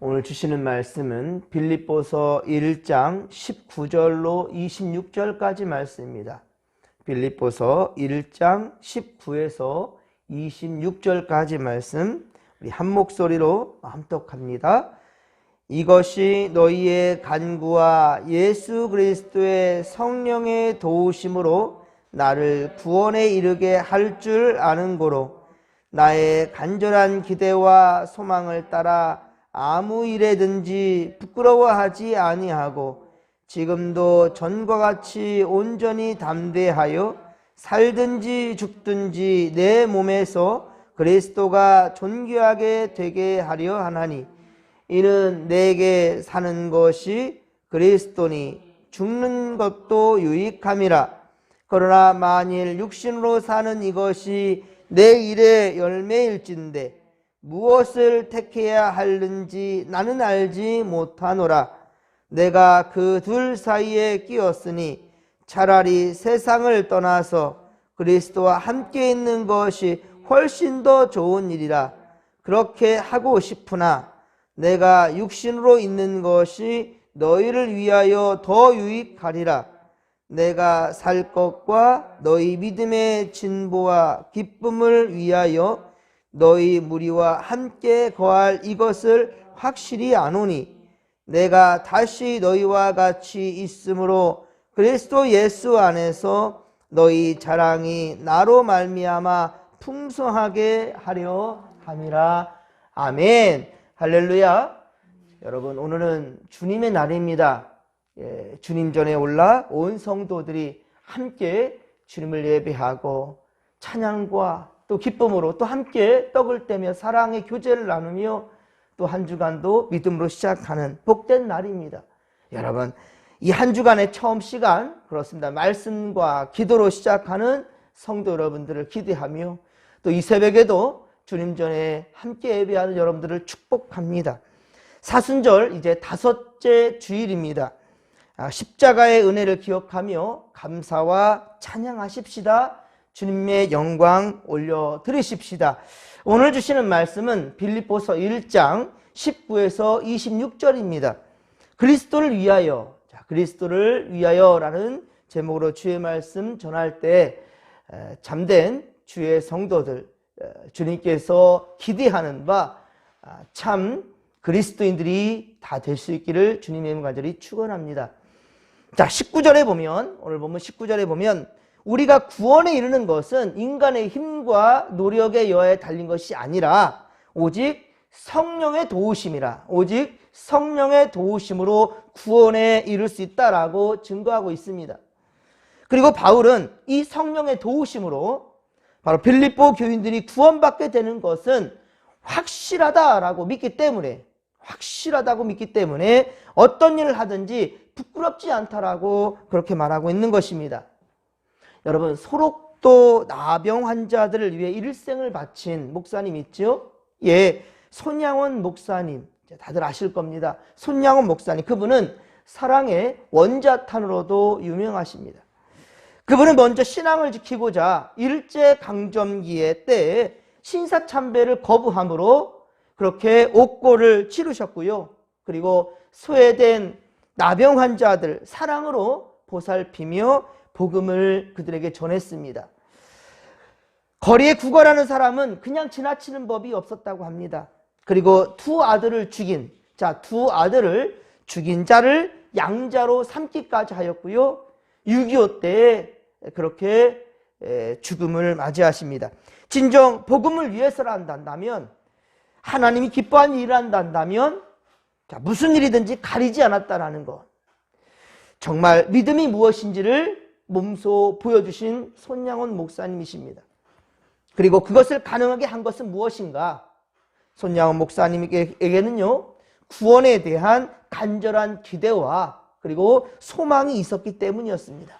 오늘 주시는 말씀은 빌립보서 1장 19절로 26절까지 말씀입니다. 빌립보서 1장 19에서 26절까지 말씀 우리 한 목소리로 함독합니다. 이것이 너희의 간구와 예수 그리스도의 성령의 도우심으로 나를 구원에 이르게 할 줄 아는 고로 나의 간절한 기대와 소망을 따라 아무 일에든지 부끄러워하지 아니하고 지금도 전과 같이 온전히 담대하여 살든지 죽든지 내 몸에서 그리스도가 존귀하게 되게 하려 하나니 이는 내게 사는 것이 그리스도니 죽는 것도 유익함이라. 그러나 만일 육신으로 사는 이것이 내 일의 열매일진데 무엇을 택해야 하는지 나는 알지 못하노라. 내가 그 둘 사이에 끼었으니 차라리 세상을 떠나서 그리스도와 함께 있는 것이 훨씬 더 좋은 일이라. 그렇게 하고 싶으나 내가 육신으로 있는 것이 너희를 위하여 더 유익하리라. 내가 살 것과 너희 믿음의 진보와 기쁨을 위하여 너희 무리와 함께 거할 이것을 확실히 아노니 내가 다시 너희와 같이 있으므로 그리스도 예수 안에서 너희 자랑이 나로 말미암아 풍성하게 하려 함이라. 아멘. 할렐루야. 여러분, 오늘은 주님의 날입니다. 주님 전에 올라 온 성도들이 함께 주님을 예배하고 찬양과 또 기쁨으로 또 함께 떡을 떼며 사랑의 교제를 나누며 또 한 주간도 믿음으로 시작하는 복된 날입니다. 여러분, 이 한 주간의 처음 시간 그렇습니다. 말씀과 기도로 시작하는 성도 여러분들을 기대하며 또 이 새벽에도 주님 전에 함께 예배하는 여러분들을 축복합니다. 사순절 이제 5째 주일입니다. 십자가의 은혜를 기억하며 감사와 찬양하십시다. 주님의 영광 올려드리십시다. 오늘 주시는 말씀은 빌립보서 1장 19에서 26절입니다. 그리스도를 위하여, 그리스도를 위하여라는 제목으로 주의 말씀 전할 때 잠든 주의 성도들, 주님께서 기대하는 바 참 그리스도인들이 다 될 수 있기를 주님의 이름 간절히 축원합니다. 자, 19절에 보면, 오늘 보면 19절에 보면 우리가 구원에 이르는 것은 인간의 힘과 노력의 여하에 달린 것이 아니라 오직 성령의 도우심이라. 오직 성령의 도우심으로 구원에 이를 수 있다라고 증거하고 있습니다. 그리고 바울은 이 성령의 도우심으로 바로 빌립보 교인들이 구원받게 되는 것은 확실하다고 믿기 때문에 어떤 일을 하든지 부끄럽지 않다라고 그렇게 말하고 있는 것입니다. 여러분, 소록도 나병 환자들을 위해 일생을 바친 목사님 있죠? 예, 손양원 목사님, 다들 아실 겁니다. 손양원 목사님, 그분은 사랑의 원자탄으로도 유명하십니다. 그분은 먼저 신앙을 지키고자 일제강점기의 때에 신사참배를 거부함으로 그렇게 옥고를 치르셨고요. 그리고 소외된 나병 환자들 사랑으로 보살피며 복음을 그들에게 전했습니다. 거리에 구걸하는 사람은 그냥 지나치는 법이 없었다고 합니다. 그리고 두 아들을 죽인 자를 양자로 삼기까지 하였고요. 6.25 때에 그렇게 죽음을 맞이하십니다. 진정 복음을 위해서라 한다면, 하나님이 기뻐하는 일을 한다면 무슨 일이든지 가리지 않았다라는 것, 정말 믿음이 무엇인지를 몸소 보여주신 손양원 목사님이십니다. 그리고 그것을 가능하게 한 것은 무엇인가? 손양원 목사님에게는요, 구원에 대한 간절한 기대와 그리고 소망이 있었기 때문이었습니다.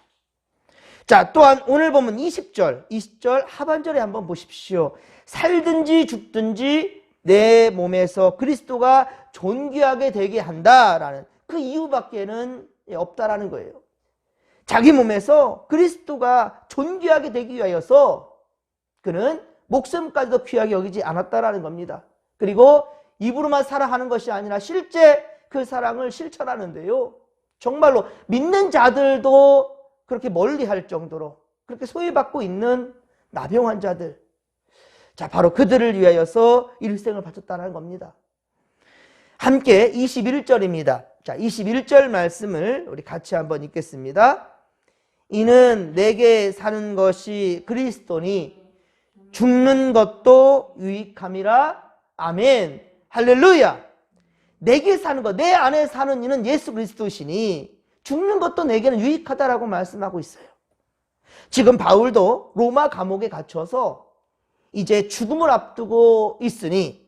자, 또한 오늘 보면 20절 하반절에 한번 보십시오. 살든지 죽든지 내 몸에서 그리스도가 존귀하게 되게 한다라는 그 이유밖에는 없다라는 거예요. 자기 몸에서 그리스도가 존귀하게 되기 위하여서 그는 목숨까지도 귀하게 여기지 않았다라는 겁니다. 그리고 입으로만 사랑하는 것이 아니라 실제 그 사랑을 실천하는데요. 정말로 믿는 자들도 그렇게 멀리할 정도로 그렇게 소외받고 있는 나병 환자들. 자, 바로 그들을 위하여서 일생을 바쳤다는 겁니다. 함께 21절입니다. 자, 21절 말씀을 우리 같이 한번 읽겠습니다. 이는 내게 사는 것이 그리스도니 죽는 것도 유익함이라. 아멘. 할렐루야. 내게 사는 것, 내 안에 사는 이는 예수 그리스도시니 죽는 것도 내게는 유익하다라고 말씀하고 있어요. 지금 바울도 로마 감옥에 gat혀서 이제 죽음을 앞두고 있으니,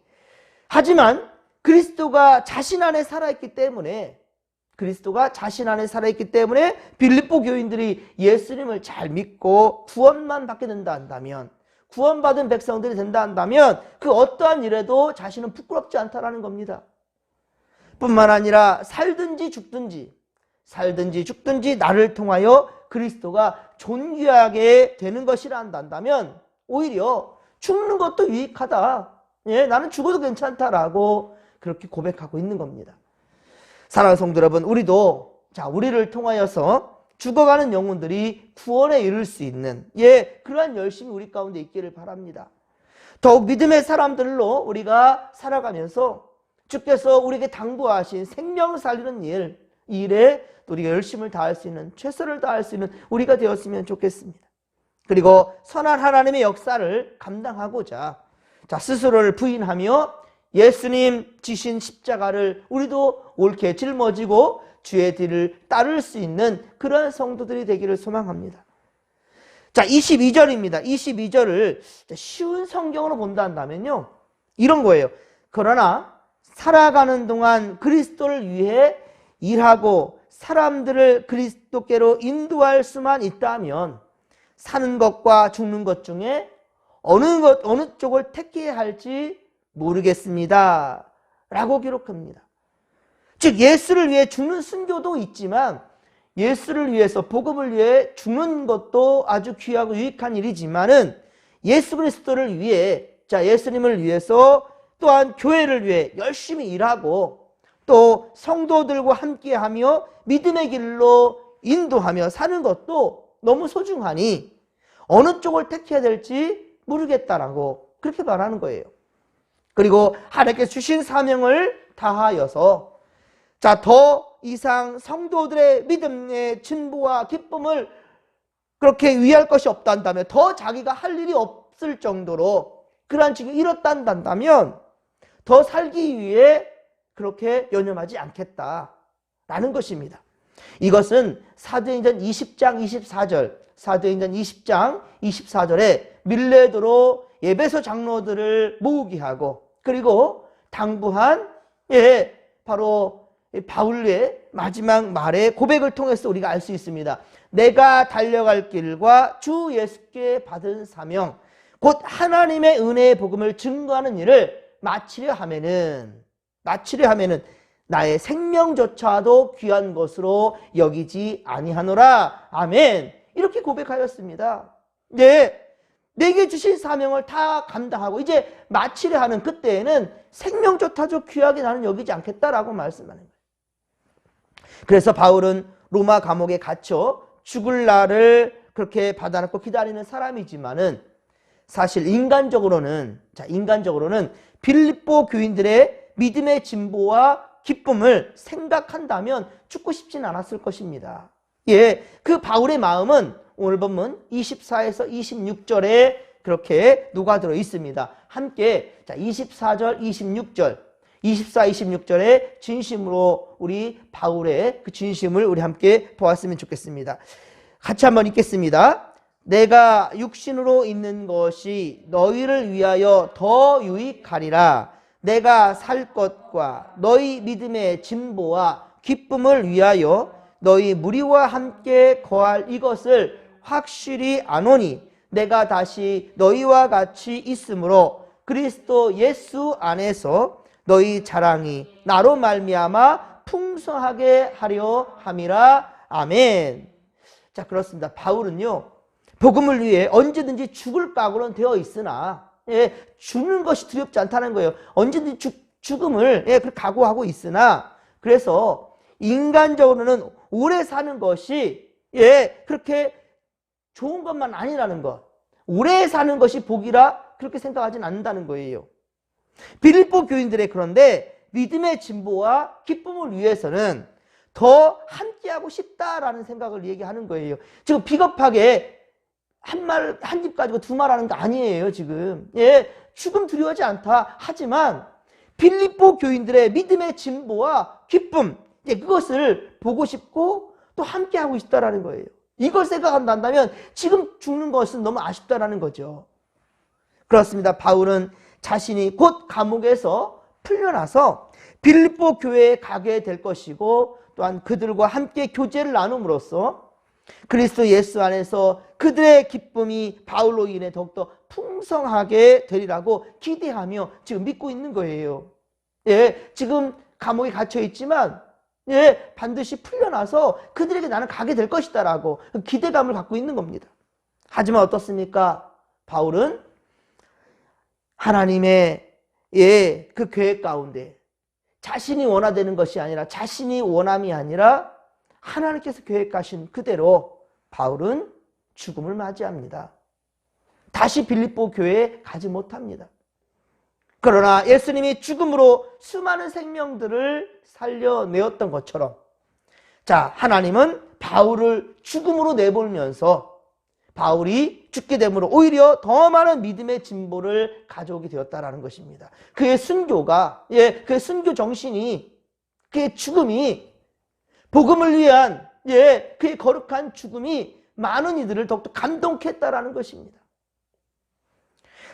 하지만 그리스도가 자신 안에 살아있기 때문에 빌립보 교인들이 예수님을 잘 믿고 구원만 받게 된다 한다면, 구원받은 백성들이 된다 한다면 그 어떠한 일에도 자신은 부끄럽지 않다라는 겁니다. 뿐만 아니라 살든지 죽든지 나를 통하여 그리스도가 존귀하게 되는 것이라 한다면 오히려 죽는 것도 유익하다. 예, 나는 죽어도 괜찮다라고 그렇게 고백하고 있는 겁니다. 사랑하는 성도 여러분, 우리를 통하여서 죽어가는 영혼들이 구원에 이를 수 있는, 그러한 열심이 우리 가운데 있기를 바랍니다. 더욱 믿음의 사람들로 우리가 살아가면서 주께서 우리에게 당부하신 생명 살리는 일에 우리가 열심을 다할 수 있는, 최선을 다할 수 있는 우리가 되었으면 좋겠습니다. 그리고 선한 하나님의 역사를 감당하고자 스스로를 부인하며 예수님 지신 십자가를 우리도 옳게 짊어지고 주의 뒤를 따를 수 있는 그런 성도들이 되기를 소망합니다. 자, 22절입니다. 22절을 쉬운 성경으로 본다 한다면요, 이런 거예요. 그러나 살아가는 동안 그리스도를 위해 일하고 사람들을 그리스도께로 인도할 수만 있다면 사는 것과 죽는 것 중에 어느 쪽을 택해야 할지 모르겠습니다 라고 기록합니다. 즉, 예수를 위해 죽는 순교도 있지만 예수를 위해서, 복음을 위해 죽는 것도 아주 귀하고 유익한 일이지만은 예수 그리스도를 위해, 예수님을 위해서 또한 교회를 위해 열심히 일하고 또 성도들과 함께하며 믿음의 길로 인도하며 사는 것도 너무 소중하니 어느 쪽을 택해야 될지 모르겠다라고 그렇게 말하는 거예요. 그리고 하나님께 주신 사명을 다하여서 더 이상 성도들의 믿음의 진보와 기쁨을 그렇게 위할 것이 없단다면, 더 자기가 할 일이 없을 정도로 그러한 지경이 이렇단다면 더 살기 위해 그렇게 연연하지 않겠다라는 것입니다. 이것은 사도행전 20장 24절에 밀레도로 에베소 장로들을 모으게 하고, 그리고 당부한 바로 바울의 마지막 말의 고백을 통해서 우리가 알 수 있습니다. 내가 달려갈 길과 주 예수께 받은 사명, 곧 하나님의 은혜의 복음을 증거하는 일을 마치려 하면은 나의 생명조차도 귀한 것으로 여기지 아니하노라. 아멘. 이렇게 고백하였습니다. 내게 주신 사명을 다 감당하고 이제 마치려 하는 그때에는 생명조차도 귀하게 나는 여기지 않겠다라고 말씀하는 거예요. 그래서 바울은 로마 감옥에 갇혀 죽을 날을 그렇게 받아놓고 기다리는 사람이지만은 사실 인간적으로는 빌립보 교인들의 믿음의 진보와 기쁨을 생각한다면 죽고 싶진 않았을 것입니다. 그 바울의 마음은 오늘 본문 24에서 26절에 그렇게 녹아들어 있습니다. 함께 24절, 26절, 24, 26절에 진심으로 우리 바울의 그 진심을 우리 함께 보았으면 좋겠습니다. 같이 한번 읽겠습니다. 내가 육신으로 있는 것이 너희를 위하여 더 유익하리라. 내가 살 것과 너희 믿음의 진보와 기쁨을 위하여 너희 무리와 함께 거할 이것을 확실히 아노니 내가 다시 너희와 같이 있으므로 그리스도 예수 안에서 너희 자랑이 나로 말미암아 풍성하게 하려 함이라. 아멘. 자, 그렇습니다. 바울은요, 복음을 위해 언제든지 죽을 각오는 되어 있으나 죽는 것이 두렵지 않다는 거예요. 언제든지 죽음을 각오하고 있으나 그래서 인간적으로는 오래 사는 것이 그렇게 좋은 것만 아니라는 것. 오래 사는 것이 복이라 그렇게 생각하진 않는다는 거예요. 빌립보 교인들의 그런데 믿음의 진보와 기쁨을 위해서는 더 함께하고 싶다라는 생각을 얘기하는 거예요. 지금 비겁하게 한 입 가지고 두 말 하는 거 아니에요, 지금. 죽음 두려워하지 않다. 하지만 빌립보 교인들의 믿음의 진보와 기쁨, 그것을 보고 싶고 또 함께하고 싶다라는 거예요. 이걸 생각한다면 지금 죽는 것은 너무 아쉽다라는 거죠. 그렇습니다. 바울은 자신이 곧 감옥에서 풀려나서 빌립보 교회에 가게 될 것이고 또한 그들과 함께 교제를 나눔으로써 그리스도 예수 안에서 그들의 기쁨이 바울로 인해 더욱더 풍성하게 되리라고 기대하며 지금 믿고 있는 거예요. 지금 감옥에 갇혀 있지만 반드시 풀려나서 그들에게 나는 가게 될 것이다라고 기대감을 갖고 있는 겁니다. 하지만 어떻습니까? 바울은 하나님의 그 계획 가운데 자신이 원하되는 것이 아니라 자신이 원함이 아니라 하나님께서 계획하신 그대로 바울은 죽음을 맞이합니다. 다시 빌립보 교회에 가지 못합니다. 그러나 예수님이 죽음으로 수많은 생명들을 살려내었던 것처럼 하나님은 바울을 죽음으로 내몰면서 바울이 죽게 됨으로 오히려 더 많은 믿음의 진보를 가져오게 되었다라는 것입니다. 그의 순교가, 그의 순교 정신이, 그의 죽음이, 복음을 위한, 그의 거룩한 죽음이 많은 이들을 더욱더 감동케 했다라는 것입니다.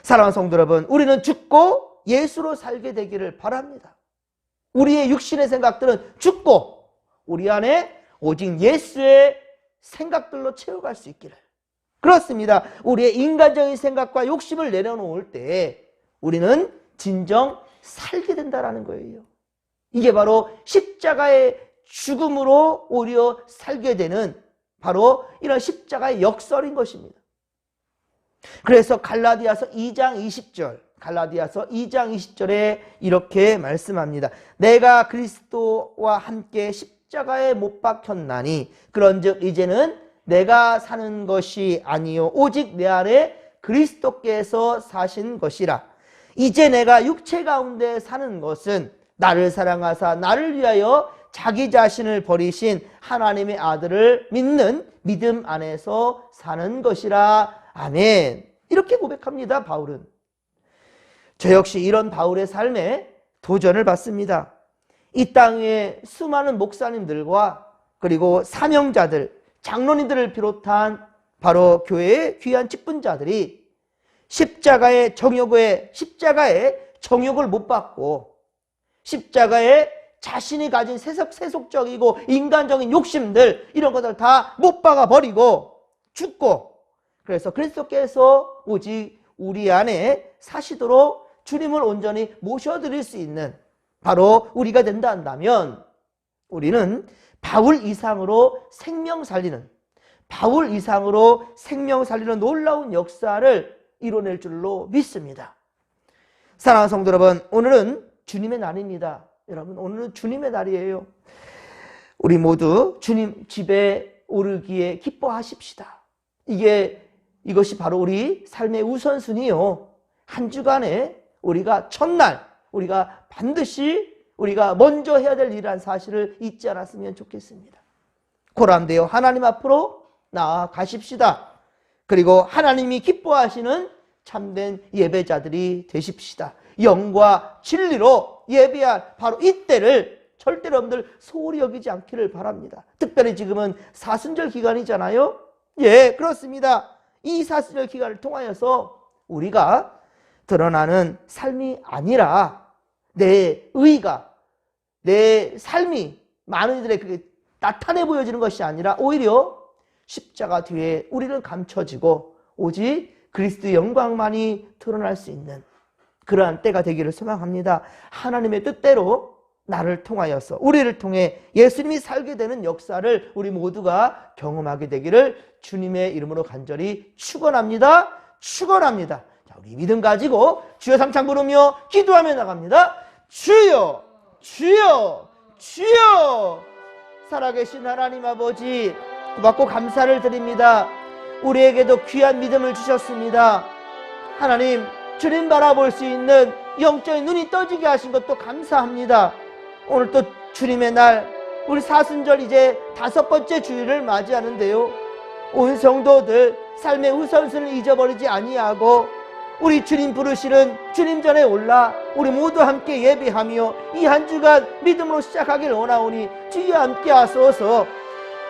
사랑하는 성도 여러분, 우리는 죽고 예수로 살게 되기를 바랍니다. 우리의 육신의 생각들은 죽고 우리 안에 오직 예수의 생각들로 채워갈 수 있기를. 그렇습니다. 우리의 인간적인 생각과 욕심을 내려놓을 때 우리는 진정 살게 된다는 거예요. 이게 바로 십자가의 죽음으로 오히려 살게 되는 바로 이런 십자가의 역설인 것입니다. 그래서 갈라디아서 2장 20절에 이렇게 말씀합니다. 내가 그리스도와 함께 십자가에 못 박혔나니 그런즉 이제는 내가 사는 것이 아니요 오직 내 안에 그리스도께서 사신 것이라. 이제 내가 육체 가운데 사는 것은 나를 사랑하사 나를 위하여 자기 자신을 버리신 하나님의 아들을 믿는 믿음 안에서 사는 것이라. 아멘. 이렇게 고백합니다. 바울은. 저 역시 이런 바울의 삶에 도전을 받습니다. 이 땅에 수많은 목사님들과 그리고 사명자들, 장로님들을 비롯한 바로 교회의 귀한 직분자들이 십자가의 정욕을 못 받고 십자가에 자신이 가진 세속적이고 인간적인 욕심들 이런 것들 다 못 박아 버리고 죽고 그래서 그리스도께서 오직 우리 안에 사시도록 주님을 온전히 모셔드릴 수 있는 바로 우리가 된다 한다면 우리는 바울 이상으로 생명 살리는 놀라운 역사를 이뤄낼 줄로 믿습니다. 사랑하는 성도 여러분, 오늘은 주님의 날입니다. 여러분, 오늘은 주님의 날이에요. 우리 모두 주님 집에 오르기에 기뻐하십시다. 이것이 바로 우리 삶의 우선순위요. 한 주간에 우리가 첫날, 우리가 반드시 우리가 먼저 해야 될 일이라는 사실을 잊지 않았으면 좋겠습니다. 고람되어 하나님 앞으로 나아가십시다. 그리고 하나님이 기뻐하시는 참된 예배자들이 되십시다. 영과 진리로 예배할 바로 이때를 절대로 여러분들 소홀히 여기지 않기를 바랍니다. 특별히 지금은 사순절 기간이잖아요. 그렇습니다. 이 사순절 기간을 통하여서 우리가 드러나는 삶이 아니라 내 의가, 내 삶이 많은 이들의 그게 나타내 보여지는 것이 아니라 오히려 십자가 뒤에 우리는 감춰지고 오직 그리스도의 영광만이 드러날 수 있는 그러한 때가 되기를 소망합니다. 하나님의 뜻대로 나를 통하여서 우리를 통해 예수님이 살게 되는 역사를 우리 모두가 경험하게 되기를 주님의 이름으로 간절히 축원합니다. 자, 우리 믿음 가지고 주여 삼창 부르며 기도하며 나갑니다. 주여, 주여, 주여. 살아계신 하나님 아버지, 고맙고 감사를 드립니다. 우리에게도 귀한 믿음을 주셨습니다. 하나님, 주님 바라볼 수 있는 영적인 눈이 떠지게 하신 것도 감사합니다. 오늘 또 주님의 날, 우리 사순절 이제 5번째 주일을 맞이하는데요, 온 성도들 삶의 우선순위를 잊어버리지 아니하고 우리 주님 부르시는 주님 전에 올라 우리 모두 함께 예배하며 이 한 주간 믿음으로 시작하길 원하오니 주여 함께 하소서.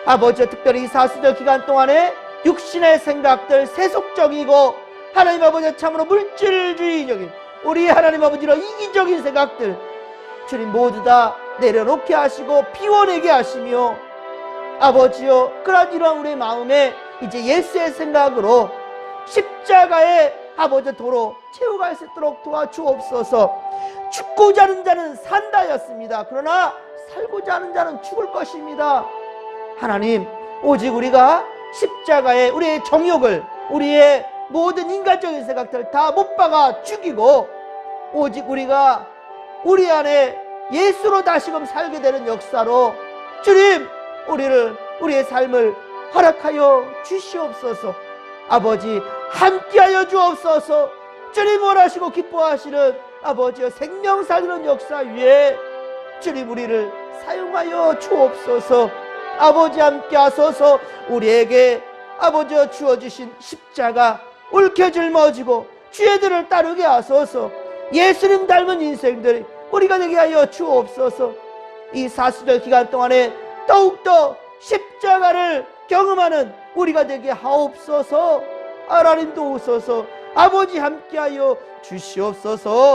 아버지, 특별히 이 사순절 기간 동안에 육신의 생각들, 세속적이고 하나님 아버지 참으로 물질주의적인 우리 하나님 아버지로 이기적인 생각들 주님 모두 다 내려놓게 하시고 비워내게 하시며, 아버지여, 그러한 이러한 우리의 마음에 이제 예수의 생각으로 십자가의 아버지 도로 채워갈 수 있도록 도와주옵소서. 죽고자 하는 자는 산다였습니다. 그러나 살고자 하는 자는 죽을 것입니다. 하나님, 오직 우리가 십자가에 우리의 정욕을, 우리의 모든 인간적인 생각들을 다 못 박아 죽이고 오직 우리가 우리 안에 예수로 다시금 살게 되는 역사로 주님, 우리의 삶을 허락하여 주시옵소서. 아버지, 함께하여 주옵소서. 주님 원하시고 기뻐하시는 아버지여 생명 살리는 역사 위에 주님 우리를 사용하여 주옵소서. 아버지 함께 하소서. 우리에게 아버지여 주어주신 십자가 옳게 짊어지고 주의 들을 따르게 하소서. 예수님 닮은 인생들 우리가 되게 하여 주옵소서. 이 사순절 기간 동안에 더욱더 십자가를 경험하는 우리가 되게 하옵소서. 하나님 도우소서. 아버지 함께하여 주시옵소서.